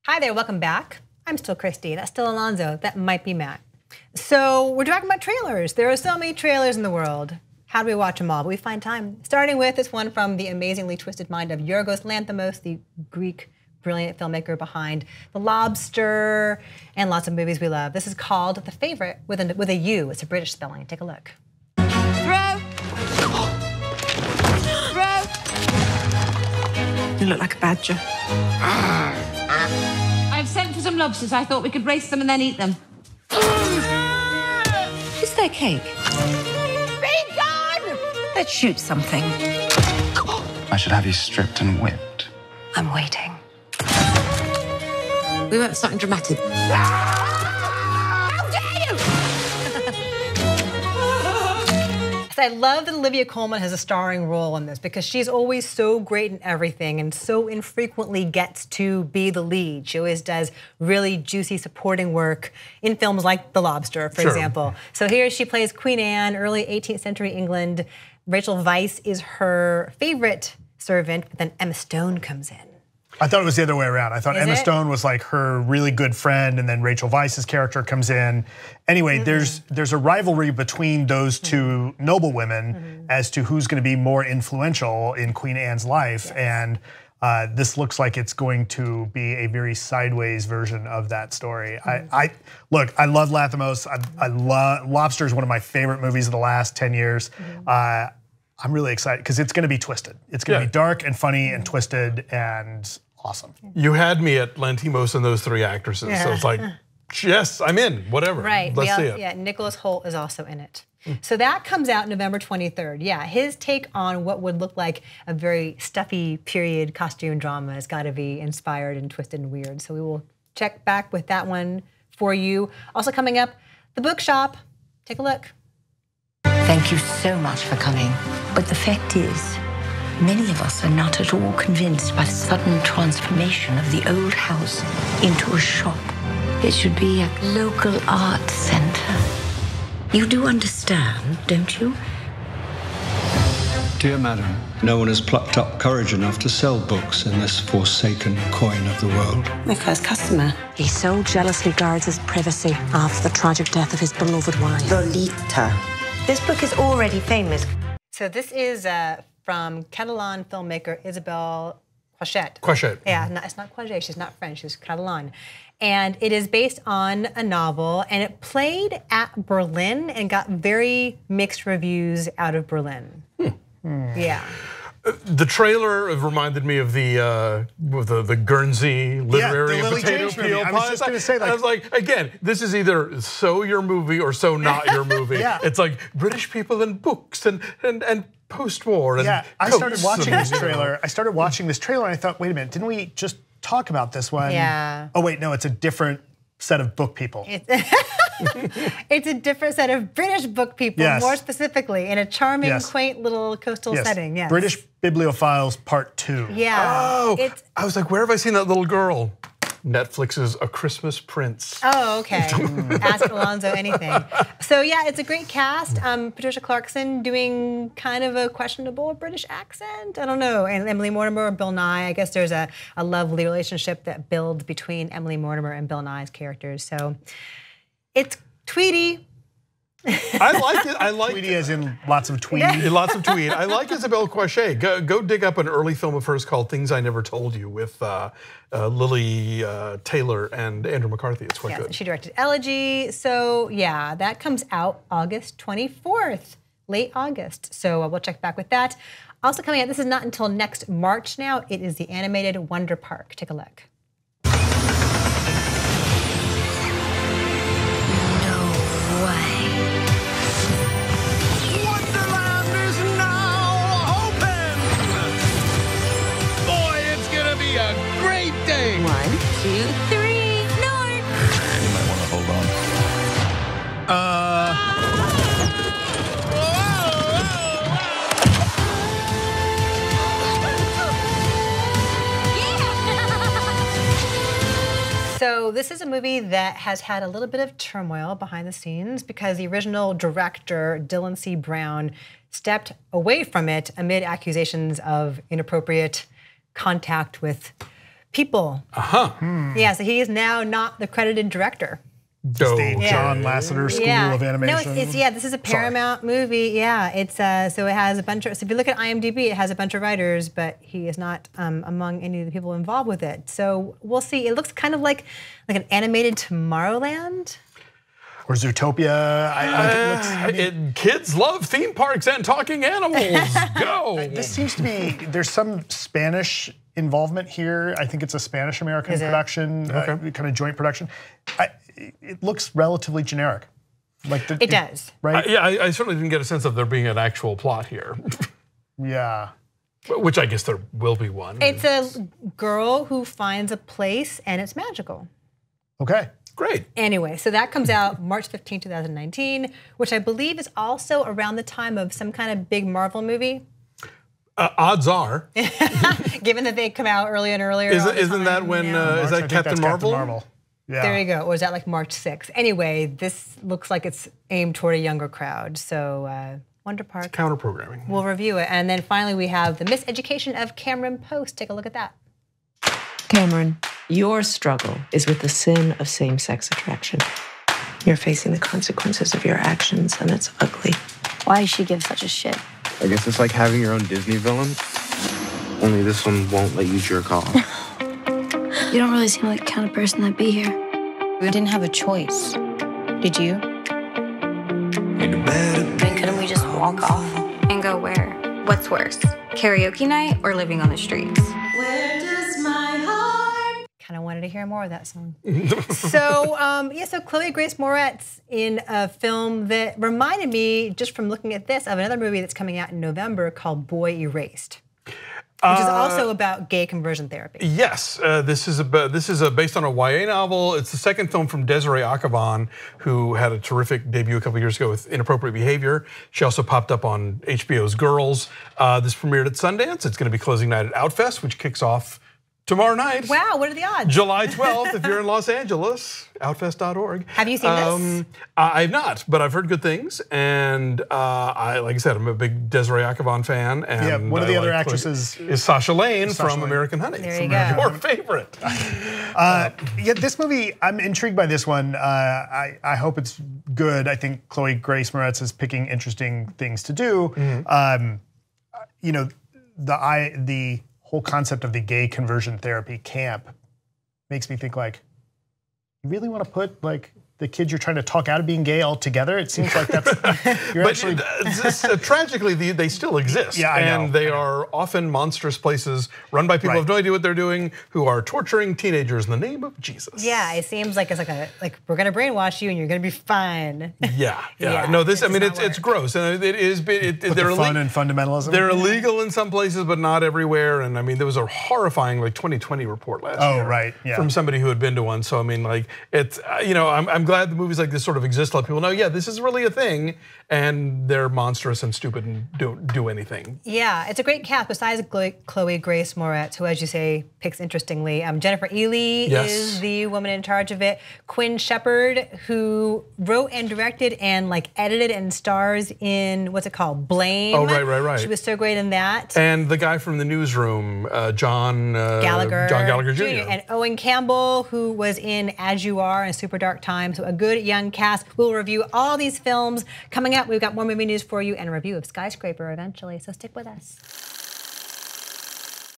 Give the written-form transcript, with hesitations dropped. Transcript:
Hi there, welcome back. I'm still Christy, that's still Alonso, that might be Matt. So we're talking about trailers. There are so many trailers in the world. How do we watch them all? But we find time. Starting with this one from the amazingly twisted mind of Yorgos Lanthimos, the Greek brilliant filmmaker behind The Lobster and lots of movies we love. This is called The Favorite with a U. It's a British spelling. Take a look. Throw! Throw! You look like a badger. I've sent for some lobsters. I thought we could race them and then eat them. Is there cake? Be gone! Let's shoot something. I should have you stripped and whipped. I'm waiting. We want something dramatic. How dare you! I love that Olivia Colman has a starring role in this because she's always so great in everything and so infrequently gets to be the lead. She always does really juicy supporting work in films like The Lobster, for example. So here she plays Queen Anne, early 18th century England. Rachel Weisz is her favorite servant, but then Emma Stone comes in. I thought it was the other way around. I thought Emma Stone was like her really good friend, and then Rachel Weisz's character comes in. Anyway, there's a rivalry between those two noblewomen as to who's going to be more influential in Queen Anne's life, and this looks like it's going to be a very sideways version of that story. Look, I love Lanthimos. I love Lobster is one of my favorite movies of the last 10 years. I'm really excited because it's going to be twisted. It's going to be dark and funny and twisted and awesome. You had me at Lanthimos and those three actresses, so it's like, yes, I'm in, whatever. Right, let's see it. Yeah, Nicholas Hoult is also in it. So that comes out November 23rd. Yeah, his take on what would look like a very stuffy period costume drama has got to be inspired and twisted and weird. So we will check back with that one for you. Also coming up, The Bookshop. Take a look. Thank you so much for coming. But the fact is, many of us are not at all convinced by the sudden transformation of the old house into a shop. It should be a local art center. You do understand, don't you? Dear madam, no one has plucked up courage enough to sell books in this forsaken coin of the world. My first customer. He so jealously guards his privacy after the tragic death of his beloved wife. Lolita. This book is already famous. So this is from Catalan filmmaker Isabel Coixet. Coixet. Yeah, it's not Coixet, she's not French, she's Catalan. And it is based on a novel, and it played at Berlin and got very mixed reviews out of Berlin. Yeah. The trailer reminded me of the Guernsey literary potato peel pie. I was just going to say, I was like, again, this is either so your movie or so not your movie. It's like British people and books and post-war. And I started watching this trailer. I started watching this trailer, and I thought, wait a minute, didn't we just talk about this one? Yeah. Oh wait, no, it's a different set of book people. It's a different set of British book people, more specifically, in a charming, quaint little coastal setting. Yes. British Bibliophiles Part 2. Yeah. Oh, I was like, where have I seen that little girl? Netflix's A Christmas Prince. Oh, okay. Ask Alonso anything. So yeah, it's a great cast. Patricia Clarkson doing kind of a questionable British accent. I don't know. And Emily Mortimer, Bill Nye. I guess there's a lovely relationship that builds between Emily Mortimer and Bill Nye's characters. So it's Tweety. I like it. I like Tweety as in lots of tweed. Lots of tweed. I like Isabel Coixet. Go dig up an early film of hers called Things I Never Told You with Lily Taylor and Andrew McCarthy. It's quite good. She directed Elegy. So yeah, that comes out August 24th, late August. So we'll check back with that. Also coming out, this is not until next March now. It is the animated Wonder Park. Take a look. A great day. 1, 2, 3, North. You might want to hold on. So this is a movie that has had a little bit of turmoil behind the scenes because the original director, Dylan C. Brown, stepped away from it amid accusations of inappropriate contact with People. Yeah, so he is now not the credited director. The John Lasseter School of Animation. No, this is a Paramount movie. Yeah, it's so it has a bunch of. So if you look at IMDb, it has a bunch of writers, but he is not among any of the people involved with it. So we'll see. It looks kind of like an animated Tomorrowland. Or Zootopia. Kids love theme parks and talking animals. Go. This seems to be, there's some Spanish involvement here. I think it's a Spanish-American production, kind of joint production. It looks relatively generic. It does. Right? I certainly didn't get a sense of there being an actual plot here. Yeah. Which I guess there will be one. It's a girl who finds a place and it's magical. Okay. Great. Anyway, so that comes out March 15, 2019, which I believe is also around the time of some kind of big Marvel movie. Odds are. Given that they come out earlier and earlier. Isn't that when, is that Captain Marvel? Yeah. There you go. Or is that like March 6th? Anyway, this looks like it's aimed toward a younger crowd. So Wonder Park. It's counter-programming. We'll review it. And then finally we have The Miseducation of Cameron Post. Take a look at that. Cameron, your struggle is with the sin of same-sex attraction. You're facing the consequences of your actions, and it's ugly. Why does she give such a shit? I guess it's like having your own Disney villain. Only this one won't let you jerk off. You don't really seem like the kind of person that'd be here. We didn't have a choice. Did you? Then couldn't we just walk off? And go where? What's worse, karaoke night or living on the streets? Where does my heart? Kind of wanted to hear more of that song. So so Chloe Grace Moretz in a film that reminded me, just from looking at this, of another movie that's coming out in November called Boy Erased. Which is also about gay conversion therapy. Yes, this is based on a YA novel. It's the second film from Desiree Akhavan, who had a terrific debut a couple years ago with Inappropriate Behavior. She also popped up on HBO's Girls. This premiered at Sundance. It's going to be closing night at Outfest, which kicks off tomorrow night. Wow, what are the odds? July 12th, if you're in Los Angeles, outfest.org. Have you seen this? I've not, but I've heard good things. And like I said, I'm a big Desiree Akhavan fan. And one of the other actresses is Sasha Lane from American Honey. There you go. Your favorite. This movie, I'm intrigued by this one. I hope it's good. I think Chloe Grace Moretz is picking interesting things to do. The whole concept of the gay conversion therapy camp makes me think, like, you really want to put like the kids you're trying to talk out of being gay all together? It seems like that's tragically they still exist. Yeah, I know. And they are often monstrous places run by people who have no idea what they're doing, who are torturing teenagers in the name of Jesus. Yeah, it seems like it's like we're gonna brainwash you and you're gonna be fine. Yeah. No, this, I mean, it's gross, and it is. They're fun and fundamentalism. They're illegal in some places, but not everywhere. And I mean, there was a horrifying 2020 report last year from somebody who had been to one. So I mean, like, it's I'm glad the movies like this sort of exist. Let people know, yeah, this is really a thing, and they're monstrous and stupid and don't do anything. Yeah, it's a great cast. Besides Chloe Grace Moretz, who, as you say, picks interestingly, Jennifer Ely is the woman in charge of it. Quinn Shepard, who wrote and directed and like edited and stars in what's it called, Blame. Oh, right. She was so great in that. And the guy from the Newsroom, John Gallagher Jr. And Owen Campbell, who was in As You Are and Super Dark Times. So a good young cast. We'll review all these films coming up. We've got more movie news for you and a review of Skyscraper eventually. So stick with us.